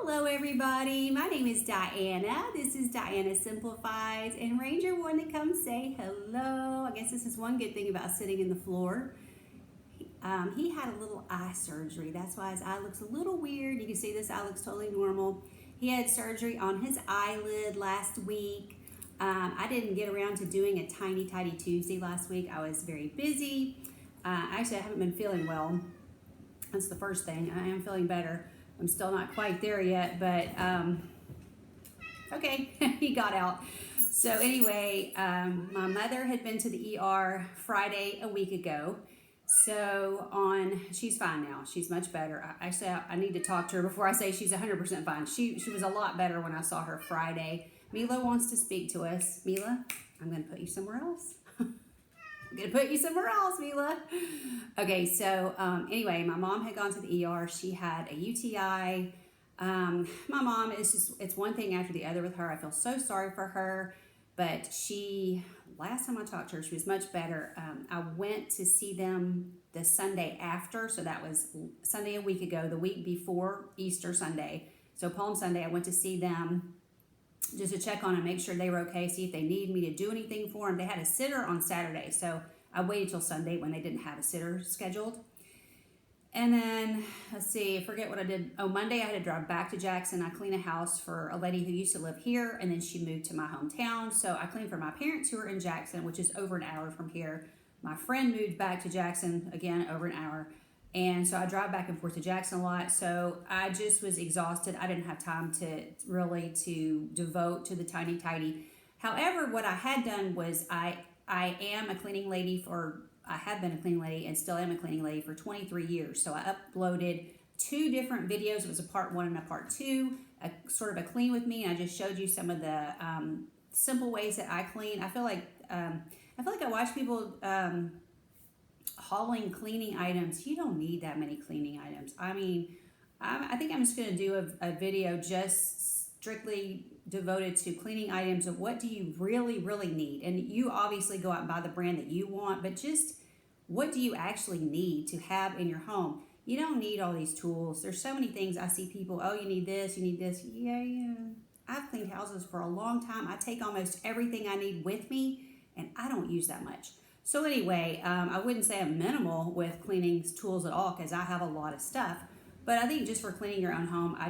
Hello everybody, my name is Diana. This is Diana Simplifies, and Ranger wanted to come say hello. I guess this is one good thing about sitting in the floor. He had a little eye surgery. That's why his eye looks a little weird. You can see this eye looks totally normal. He had surgery on his eyelid last week. I didn't get around to doing a Tiny Tuesday last week. I was very busy. Actually, I haven't been feeling well. That's the first thing. I am feeling better. I'm still not quite there yet, but okay, he got out. So anyway, my mother had been to the ER Friday a week ago. So she's fine now. She's much better. I need to talk to her before I say she's 100% fine. She was a lot better when I saw her Friday. Mila wants to speak to us. Mila, I'm going to put you somewhere else. I'm going to put you somewhere else, Mila. Okay, so anyway, my mom had gone to the ER. She had a UTI. My mom, it's one thing after the other with her. I feel so sorry for her. But last time I talked to her, she was much better. I went to see them the Sunday after. So that was Sunday a week ago, the week before Easter Sunday. So Palm Sunday, I went to see them just to check on them, make sure they were okay, see if they need me to do anything for them. They had a sitter on Saturday, so I waited till Sunday when they didn't have a sitter scheduled. And then, let's see, I forget what I did. Oh, Monday I had to drive back to Jackson. I cleaned a house for a lady who used to live here, and then she moved to my hometown. So I cleaned for my parents who are in Jackson, which is over an hour from here. My friend moved back to Jackson, again, over an hour. And so I drive back and forth to Jackson a lot. So I just was exhausted. I didn't have time to devote to the tiny tidy. However, what I had done was I am a cleaning lady I have been a cleaning lady and still am a cleaning lady for 23 years. So I uploaded 2 different videos. It was a part 1 and a part 2, sort of a clean with me. And I just showed you some of the simple ways that I clean. I feel like I watch people hauling cleaning items. You don't need that many cleaning items. I mean, I think I'm just going to do a video just strictly devoted to cleaning items of what do you really, really need. And you obviously go out and buy the brand that you want, but just what do you actually need to have in your home? You don't need all these tools. There's so many things I see people, oh, you need this, you need this. Yeah. I've cleaned houses for a long time. I take almost everything I need with me, and I don't use that much. So anyway, I wouldn't say I'm minimal with cleaning tools at all because I have a lot of stuff. But I think just for cleaning your own home, I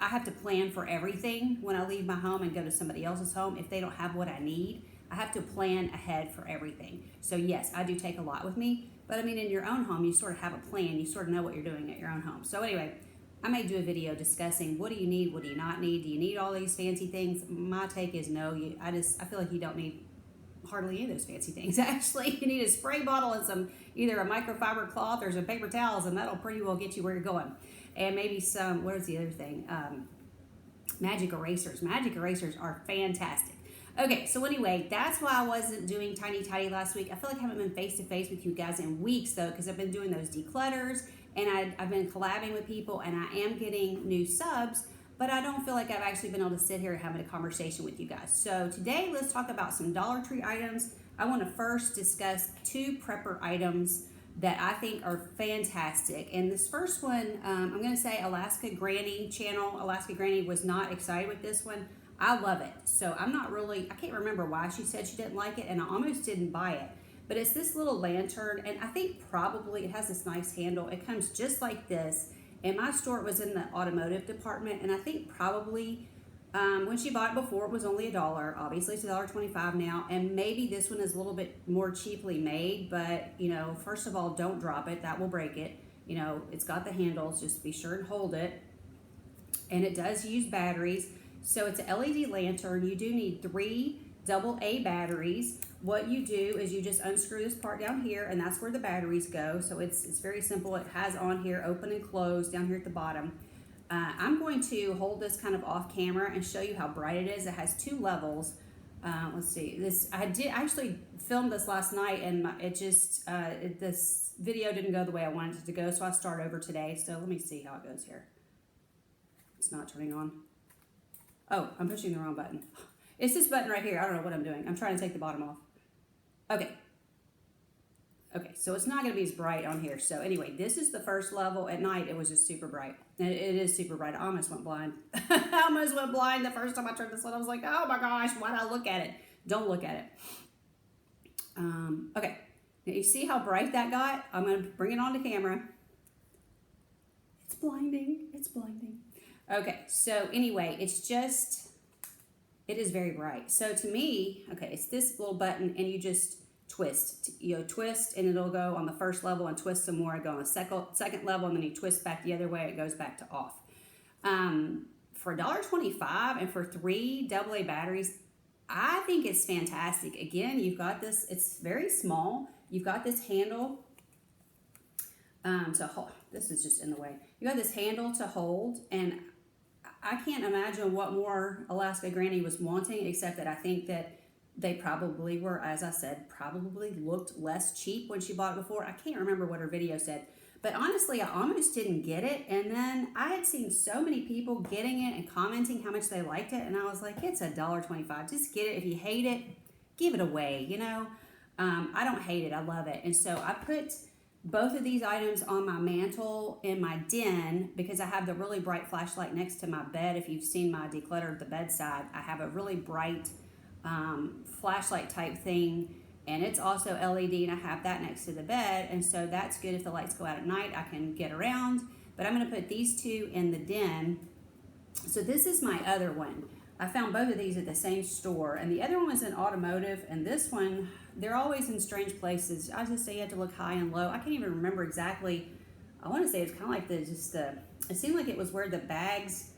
have to plan for everything when I leave my home and go to somebody else's home. If they don't have what I need, I have to plan ahead for everything. So yes, I do take a lot with me. But I mean, in your own home, you sort of have a plan. You sort of know what you're doing at your own home. So anyway, I may do a video discussing what do you need, what do you not need. Do you need all these fancy things? My take is no. I feel like you don't need hardly any of those fancy things. Actually, you need a spray bottle and either a microfiber cloth or some paper towels, and that'll pretty well get you where you're going. And maybe what is the other thing? Magic erasers. Magic erasers are fantastic. Okay, so anyway, that's why I wasn't doing Tiny Tidy last week. I feel like I haven't been face-to-face with you guys in weeks, though, because I've been doing those declutters, and I've been collabing with people, and I am getting new subs, but I don't feel like I've actually been able to sit here and have a conversation with you guys. So today, let's talk about some Dollar Tree items. I want to first discuss 2 prepper items that I think are fantastic. And this first one, I'm going to say Alaska Granny channel. Alaska Granny was not excited with this one. I love it. So I can't remember why she said she didn't like it, and I almost didn't buy it. But it's this little lantern, and I think probably it has this nice handle. It comes just like this. In my store, it was in the automotive department, and I think probably when she bought it before, it was only $1. Obviously, it's $1.25 now, and maybe this one is a little bit more cheaply made, but, first of all, don't drop it. That will break it. It's got the handles. Just be sure and hold it, and it does use batteries. So it's an LED lantern. You do need 3 AA batteries. What you do is you just unscrew this part down here, and that's where the batteries go. So it's very simple. It has on here open and close down here at the bottom. I'm going to hold this kind of off camera and show you how bright it is. It has 2 levels. Let's see. I did actually film this last night, and this video didn't go the way I wanted it to go, so I start over today. So let me see how it goes here. It's not turning on. Oh, I'm pushing the wrong button. It's this button right here. I don't know what I'm doing. I'm trying to take the bottom off. Okay. Okay, so it's not going to be as bright on here. So anyway, this is the first level. At night, it was just super bright. And it is super bright. I almost went blind. I almost went blind the first time I turned this on. I was like, oh my gosh, why did I look at it? Don't look at it. Okay, now you see how bright that got? I'm going to bring it on to camera. It's blinding. It's blinding. Okay, so anyway, it's just, it is very bright. So to me, okay, it's this little button and you just twist. Twist and it'll go on the first level and twist some more. Go on the second level and then you twist back the other way. It goes back to off. For $1.25 and for 3 AA batteries, I think it's fantastic. Again, you've got this, it's very small. You've got this handle to hold. This is just in the way. You got this handle to hold, and I can't imagine what more Alaska Granny was wanting, except that I think that they probably were, as I said, probably looked less cheap when she bought it before. I can't remember what her video said. But honestly, I almost didn't get it. And then I had seen so many people getting it and commenting how much they liked it. And I was like, it's $1.25. Just get it. If you hate it, give it away, you know. I don't hate it. I love it. And so I put both of these items on my mantle in my den because I have the really bright flashlight next to my bed. If you've seen my decluttered the bedside, I have a really bright flashlight type thing. And it's also LED, and I have that next to the bed, and so that's good if the lights go out at night. I can get around, but I'm going to put these two in the den. So this is my other one. I found both of these at the same store, and the other one was in automotive, and this one, they're always in strange places. I just say you have to look high and low. I can't even remember exactly. I want to say it's kind of like it seemed like it was where the bags,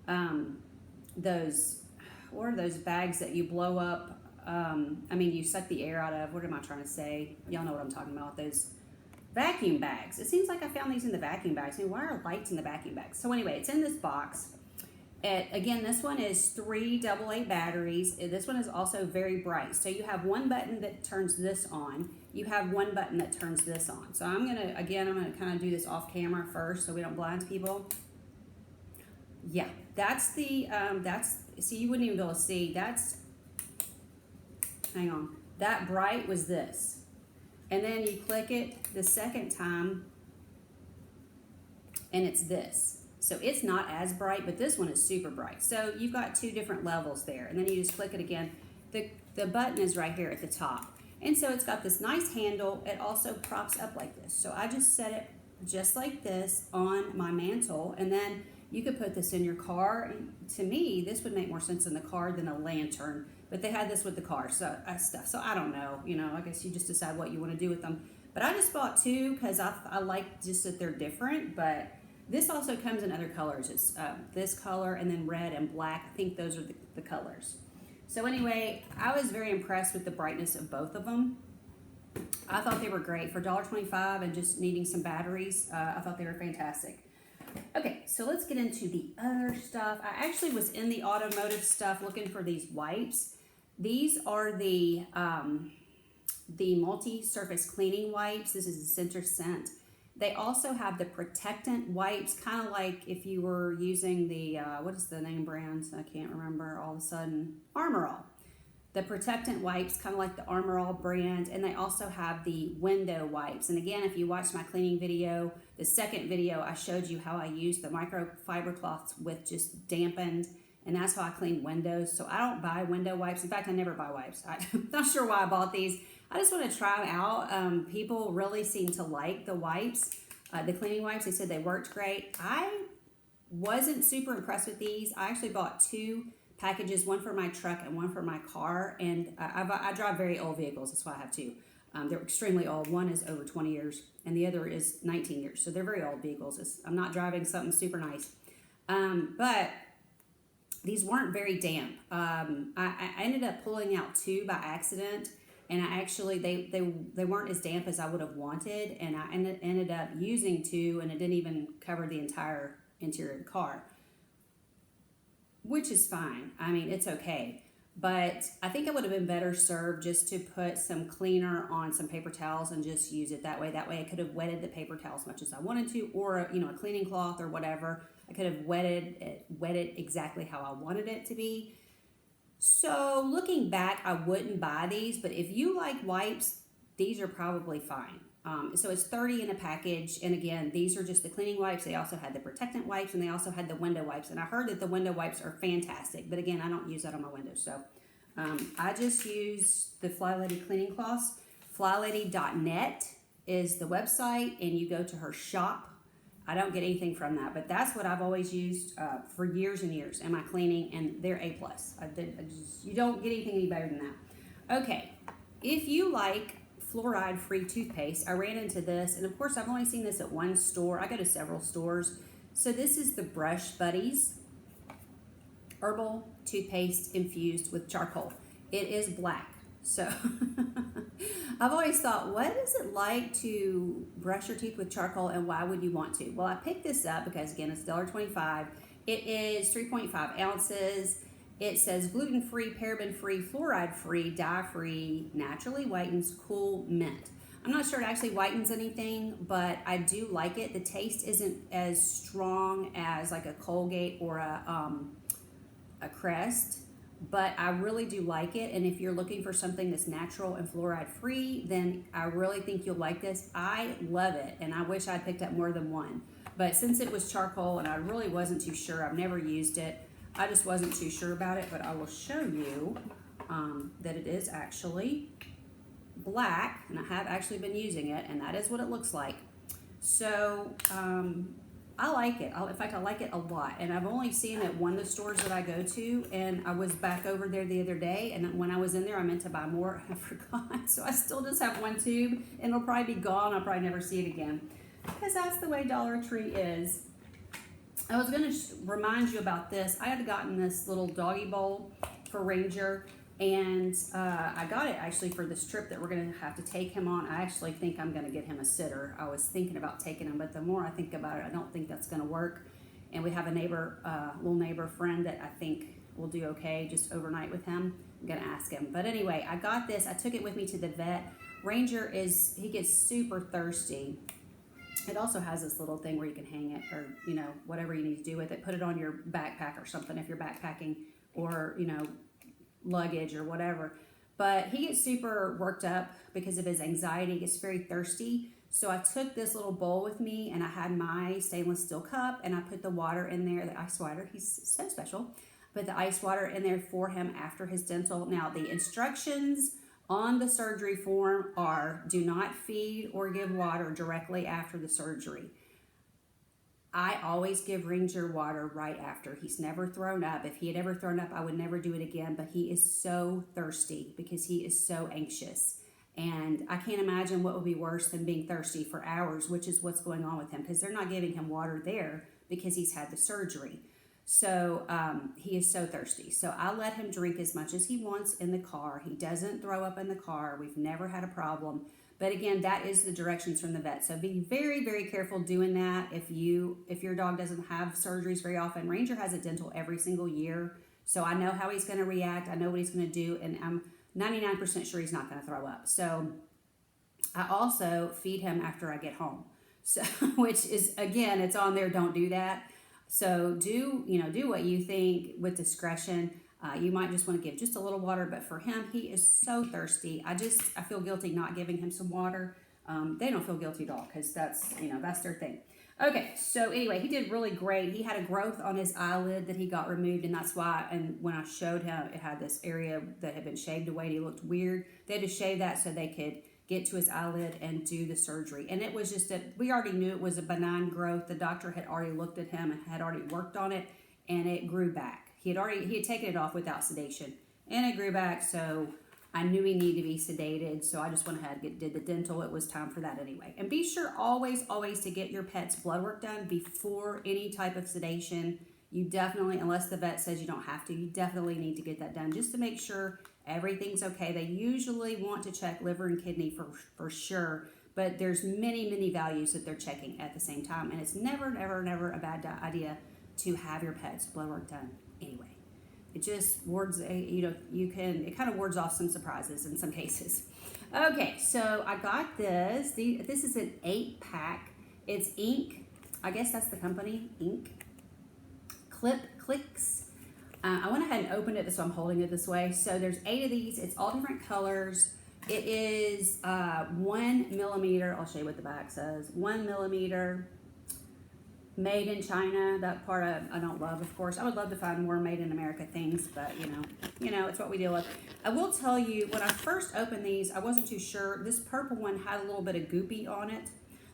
what are those bags that you blow up? You suck the air out of. What am I trying to say? Y'all know what I'm talking about. Those vacuum bags. It seems like I found these in the vacuum bags. Why are lights in the vacuum bags? So anyway, it's in this box. Again, this one is 3 AA batteries. This one is also very bright. So you have one button that turns this on. You have one button that turns this on. So I'm gonna kind of do this off camera first so we don't blind people. Yeah, that's the, see, you wouldn't even be able to see. Hang on, that bright was this. And then you click it the second time and it's this. So it's not as bright, but this one is super bright. So you've got 2 different levels there. And then you just click it again. The button is right here at the top. And so it's got this nice handle. It also props up like this. So I just set it just like this on my mantle. And then you could put this in your car. And to me, this would make more sense in the car than a lantern. But they had this with the car stuff. So I don't know. I guess you just decide what you want to do with them. But I just bought 2 because I like just that they're different. But this also comes in other colors. It's this color and then red and black. I think those are the colors. So anyway, I was very impressed with the brightness of both of them. I thought they were great for $1.25 and just needing some batteries. I thought they were fantastic. Okay, so let's get into the other stuff. I actually was in the automotive stuff looking for these wipes. These are the multi-surface cleaning wipes. This is the Center Scent. They also have the protectant wipes, kind of like if you were using the, what is the name brand? I can't remember all of a sudden. Armor All. The protectant wipes, kind of like the Armor All brand. And they also have the window wipes. And again, if you watched my cleaning video, the second video, I showed you how I used the microfiber cloths with just dampened. And that's how I clean windows. So I don't buy window wipes. In fact, I never buy wipes. I'm not sure why I bought these. I just want to try them out. People really seem to like the wipes, the cleaning wipes. They said they worked great. I wasn't super impressed with these. I actually bought 2 packages, one for my truck and one for my car. And I drive very old vehicles. That's why I have 2. They're extremely old. One is over 20 years and the other is 19 years. So they're very old vehicles. I'm not driving something super nice. But these weren't very damp. I ended up pulling out 2 by accident. And I actually, they weren't as damp as I would have wanted. And I ended up using 2 and it didn't even cover the entire interior of the car. Which is fine. I mean, it's okay. But I think I would have been better served just to put some cleaner on some paper towels and just use it that way. That way I could have wetted the paper towel as much as I wanted to, or a cleaning cloth or whatever. I could have wetted it exactly how I wanted it to be. So looking back, I wouldn't buy these, but if you like wipes, these are probably fine. So it's 30 in a package. And again, these are just the cleaning wipes. They also had the protectant wipes, and they also had the window wipes. And I heard that the window wipes are fantastic. But again, I don't use that on my windows. So I just use the Fly Lady cleaning cloths. FlyLady.net is the website, and you go to her shop. I don't get anything from that, but that's what I've always used for years and years in my cleaning, and they're A+. You don't get anything any better than that. Okay, if you like fluoride-free toothpaste, I ran into this, and of course I've only seen this at one store. I go to several stores. So this is the Brush Buddies Herbal toothpaste infused with charcoal. It is black. So I've always thought, what is it like to brush your teeth with charcoal, and why would you want to? Well, I picked this up because, again, it's $1.25. It is 3.5 ounces. It says gluten-free, paraben-free, fluoride-free, dye-free, naturally whitens, cool mint. I'm not sure it actually whitens anything, but I do like it. The taste isn't as strong as like a Colgate or a Crest, but I really do like it. And if you're looking for something that's natural and fluoride free, then I really think you'll like this. I love it, and I wish I'd picked up more than one, but since it was charcoal and I really wasn't too sure, I've never used it, I just wasn't too sure about it. But I will show you that it is actually black, and I have actually been using it, and that is what it looks like. So I like it. In fact, I like it a lot. And I've only seen it at one of the stores that I go to. And I was back over there the other day. And when I was in there, I meant to buy more. I forgot. So I still just have one tube. And it'll probably be gone. I'll probably never see it again. Because that's the way Dollar Tree is. I was going to remind you about this. I had gotten this little doggy bowl for Ranger. And I got it actually for this trip that we're going to have to take him on. I actually think I'm going to get him a sitter. I was thinking about taking him, but the more I think about it, I don't think that's going to work. And we have a neighbor, little neighbor friend that I think will do okay just overnight with him. I'm going to ask him. But anyway, I got this. I took it with me to the vet. Ranger he gets super thirsty. It also has this little thing where you can hang it, or, whatever you need to do with it. Put it on your backpack or something if you're backpacking, or, luggage or whatever. But he gets super worked up because of his anxiety. He gets very thirsty. So I took this little bowl with me, and I had my stainless steel cup, and I put the water in there, the ice water. He's so special. Put the ice water in there for him after his dental. Now, the instructions on the surgery form are: do not feed or give water directly after the surgery. I always give Ranger water right after. He's never thrown up. If he had ever thrown up, I would never do it again, but he is so thirsty because he is so anxious. And I can't imagine what would be worse than being thirsty for hours, which is what's going on with him, because they're not giving him water there because he's had the surgery. So he is so thirsty. So I let him drink as much as he wants in the car. He doesn't throw up in the car. We've never had a problem. But again, that is the directions from the vet. So be very, very careful doing that if your dog doesn't have surgeries very often. Ranger has a dental every single year. So I know how he's going to react. I know what he's going to do. And I'm 99% sure he's not going to throw up. So I also feed him after I get home. So, which is, again, it's on there. Don't do that. So do what you think with discretion. You might just want to give just a little water, but for him, he is so thirsty. I feel guilty not giving him some water. They don't feel guilty at all, because that's their thing. Okay, so anyway, he did really great. He had a growth on his eyelid that he got removed, and that's why, and when I showed him, it had this area that had been shaved away, and he looked weird. They had to shave that so they could get to his eyelid and do the surgery. And it was just we already knew it was a benign growth. The doctor had already looked at him and had already worked on it, and it grew back. He had taken it off without sedation, and it grew back, so I knew he needed to be sedated, so I just went ahead and did the dental. It was time for that anyway. And be sure always to get your pet's blood work done before any type of sedation. You definitely, unless the vet says you don't have to, you definitely need to get that done just to make sure everything's okay. They usually want to check liver and kidney for sure, but there's many values that they're checking at the same time, and it's never a bad idea to have your pet's blood work done anyway. It just it kind of wards off some surprises in some cases. Okay, so I got this. This is an 8-pack. It's ink. I guess that's the company, ink. Clicks. I went ahead and opened it, so I'm holding it this way. So there's 8 of these. It's all different colors. It is 1 millimeter. I'll show you what the back says. 1 millimeter, made in China. That part I don't love, of course. I would love to find more made in America things, but you know, it's what we deal with. I will tell you, when I first opened these, I wasn't too sure. This purple one had a little bit of goopy on it.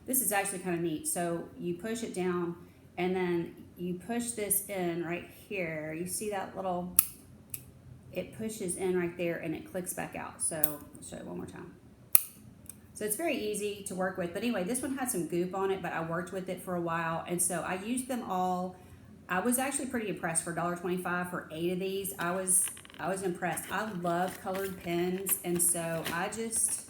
This is actually kind of neat. So you push it down, and then you push this in right here. You see that little, it pushes in right there and it clicks back out. So I'll show you one more time. So it's very easy to work with. But anyway, this one had some goop on it, but I worked with it for a while. And so I used them all. I was actually pretty impressed for $1.25 for 8 of these. I was impressed. I love colored pens. And so I just,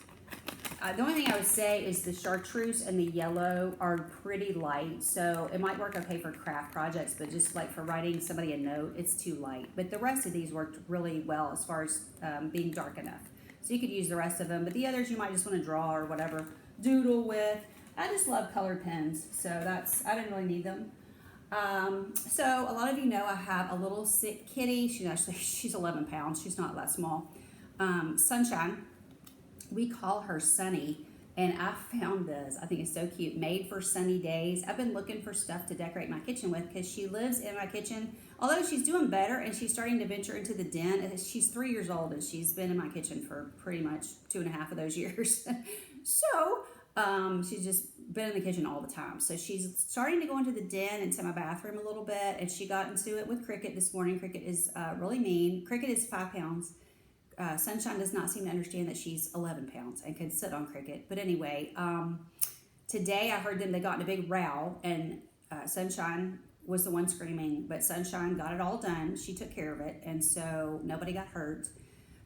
the only thing I would say is the chartreuse and the yellow are pretty light. So it might work okay for craft projects, but just like for writing somebody a note, it's too light. But the rest of these worked really well as far as being dark enough. So you could use the rest of them, but the others you might just want to draw or whatever, doodle with. I just love colored pens, so I didn't really need them. So a lot of you know I have a little sick kitty. She's 11 pounds. She's not that small. Sunshine. We call her Sunny, and I found this. I think it's so cute. Made for sunny days. I've been looking for stuff to decorate my kitchen with because she lives in my kitchen. Although she's doing better and she's starting to venture into the den. She's 3 years old and she's been in my kitchen for pretty much 2.5 of those years. So she's just been in the kitchen all the time. So she's starting to go into the den, into my bathroom a little bit, and she got into it with Cricket this morning. Cricket is really mean. Cricket is 5 pounds. Sunshine does not seem to understand that she's 11 pounds and can sit on Cricket. But anyway, today I heard they got in a big row, and Sunshine was the one screaming, but Sunshine got it all done. She took care of it, and so nobody got hurt.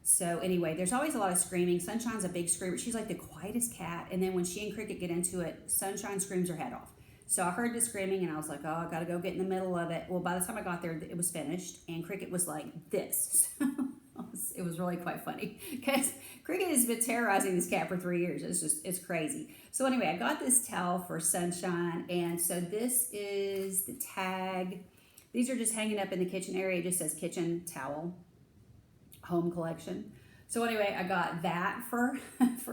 So anyway, there's always a lot of screaming. Sunshine's a big screamer. She's like the quietest cat, and then when she and Cricket get into it, Sunshine screams her head off. So I heard the screaming, and I was like, oh, I gotta go get in the middle of it. Well, by the time I got there, it was finished, and Cricket was like this. It was really quite funny because Cricket has been terrorizing this cat for 3 years. It's crazy. So anyway, I got this towel for Sunshine, and so this is the tag. These are just hanging up in the kitchen area. It just says kitchen towel, home collection. So anyway, I got that for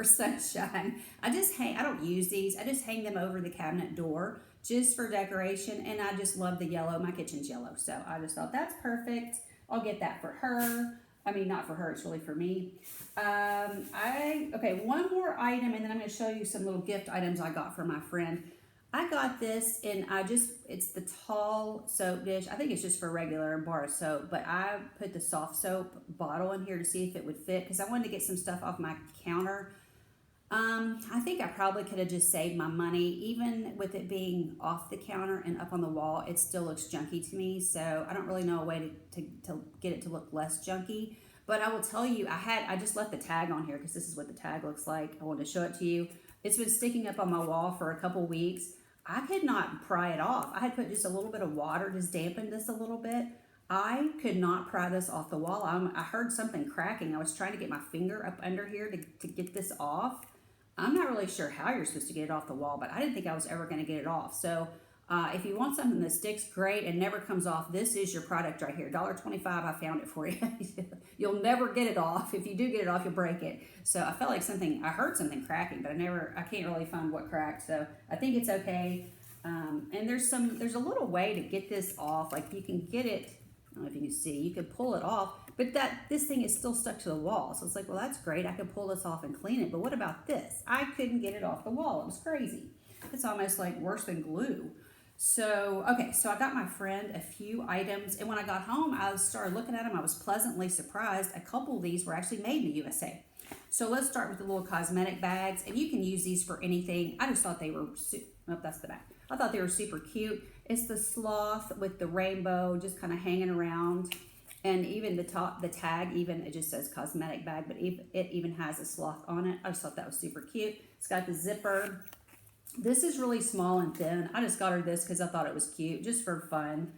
Sunshine. I don't use these. I just hang them over the cabinet door just for decoration, and I just love the yellow. My kitchen's yellow, so I just thought that's perfect. I'll get that for her. I mean, not for her, it's really for me. Okay, one more item, and then I'm going to show you some little gift items I got for my friend. I got this, and it's the tall soap dish. I think it's just for regular bar soap, but I put the soft soap bottle in here to see if it would fit, because I wanted to get some stuff off my counter. I think I probably could have just saved my money. Even with it being off the counter and up on the wall, it still looks junky to me. So I don't really know a way to get it to look less junky. But I will tell you, I just left the tag on here because this is what the tag looks like. I wanted to show it to you. It's been sticking up on my wall for a couple weeks. I could not pry it off. I had put just a little bit of water, just dampened this a little bit. I could not pry this off the wall. I heard something cracking. I was trying to get my finger up under here to get this off. I'm not really sure how you're supposed to get it off the wall, but I didn't think I was ever going to get it off. So if you want something that sticks great and never comes off, this is your product right here. $1.25, I found it for you. You'll never get it off. If you do get it off, you'll break it. So I felt like I heard something cracking, but I can't really find what cracked. So I think it's okay. And there's a little way to get this off. Like you can get it, I don't know if you can see, you can pull it off, but this thing is still stuck to the wall. So it's like, well, that's great. I could pull this off and clean it. But what about this? I couldn't get it off the wall. It was crazy. It's almost like worse than glue. So, okay, so I got my friend a few items. And when I got home, I started looking at them. I was pleasantly surprised. A couple of these were actually made in the USA. So let's start with the little cosmetic bags. And you can use these for anything. I just thought they were, that's the back. I thought they were super cute. It's the sloth with the rainbow just kind of hanging around. And even the tag, it just says cosmetic bag, but it even has a sloth on it. I just thought that was super cute. It's got the zipper. This is really small and thin. I just got her this because I thought it was cute, just for fun.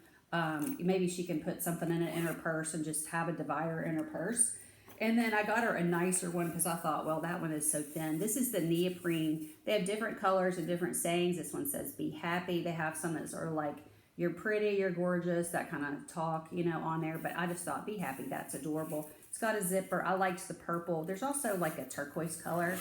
Maybe she can put something in it in her purse and just have a divider in her purse. And then I got her a nicer one because I thought, well, that one is so thin. This is the neoprene. They have different colors and different sayings. This one says, be happy. They have some that are like, you're pretty, you're gorgeous, that kind of talk, on there. But I just thought, be happy, that's adorable. It's got a zipper. I liked the purple. There's also like a turquoise color.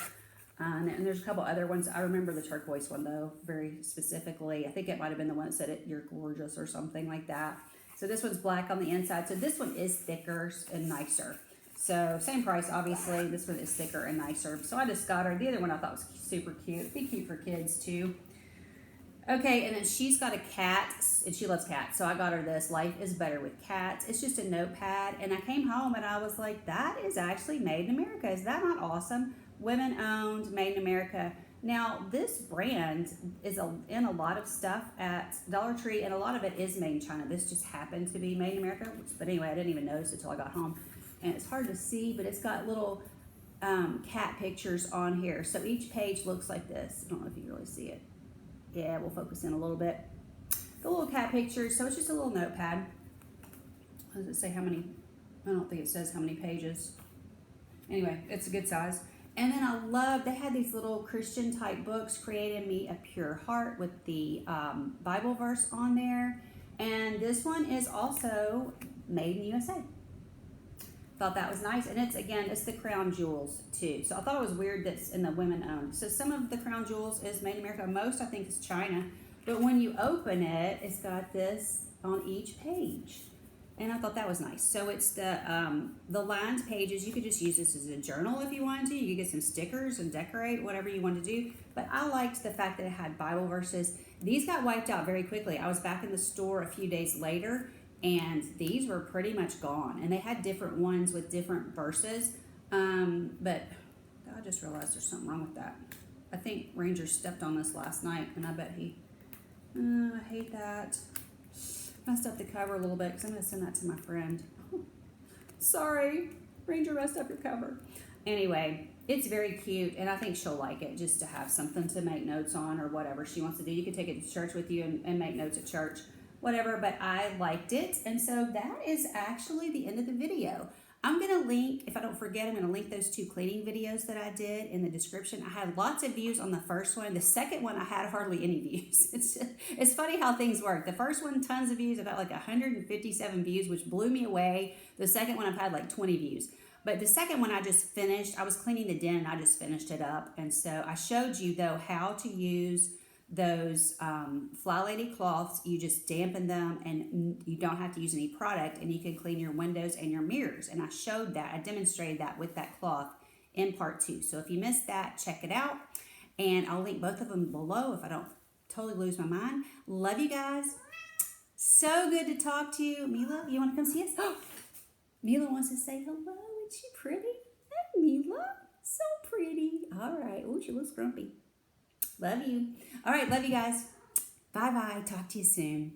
And there's a couple other ones. I remember the turquoise one though, very specifically. I think it might have been the one that said you're gorgeous or something like that. So this one's black on the inside. So this one is thicker and nicer. So same price, obviously. This one is thicker and nicer. So I just got her. The other one I thought was super cute. Be cute for kids too. Okay, and then she's got a cat, and she loves cats. So I got her this, Life is Better with Cats. It's just a notepad. And I came home and I was like, that is actually made in America. Is that not awesome? Women owned, made in America. Now, this brand is in a lot of stuff at Dollar Tree, and a lot of it is made in China. This just happened to be made in America. But anyway, I didn't even notice it until I got home. And it's hard to see, but it's got little cat pictures on here. So each page looks like this. I don't know if you can really see it. Yeah, we'll focus in a little bit. The little cat pictures. So it's just a little notepad. Does it say how many? I don't think it says how many pages. Anyway, it's a good size. And then I love, they had these little Christian type books, Created Me a Pure Heart, with the Bible verse on there. And this one is also made in USA. Thought that was nice. And it's the crown jewels too. So I thought it was weird that's in the women owned. So some of the crown jewels is made in America. Most I think is China. But when you open it, it's got this on each page. And I thought that was nice. So it's the lined pages. You could just use this as a journal if you wanted to. You could get some stickers and decorate, whatever you want to do. But I liked the fact that it had Bible verses. These got wiped out very quickly. I was back in the store a few days later, and these were pretty much gone. And they had different ones with different verses. But I just realized there's something wrong with that. I think Ranger stepped on this last night, and I bet he... I hate that. Messed up the cover a little bit because I'm going to send that to my friend. Sorry, Ranger messed up your cover. Anyway, it's very cute, and I think she'll like it just to have something to make notes on or whatever she wants to do. You can take it to church with you and make notes at church, whatever, but I liked it. And so that is actually the end of the video. I'm going to link, if I don't forget, I'm going to link those 2 cleaning videos that I did in the description. I had lots of views on the first one. The second one, I had hardly any views. It's funny how things work. The first one, tons of views. I got like 157 views, which blew me away. The second one, I've had like 20 views. But the second one I just finished. I was cleaning the den and I just finished it up. And so I showed you, though, how to use those Fly Lady cloths. You just dampen them and you don't have to use any product, and you can clean your windows and your mirrors. And I showed that, I demonstrated that with that cloth in part 2. So if you missed that, check it out. And I'll link both of them below if I don't totally lose my mind. Love you guys. So good to talk to you. Mila, you want to come see us? Oh, Mila wants to say hello. Isn't she pretty? Hey, Mila. So pretty. All right. Oh, she looks grumpy. Love you. All right. Love you guys. Bye-bye. Talk to you soon.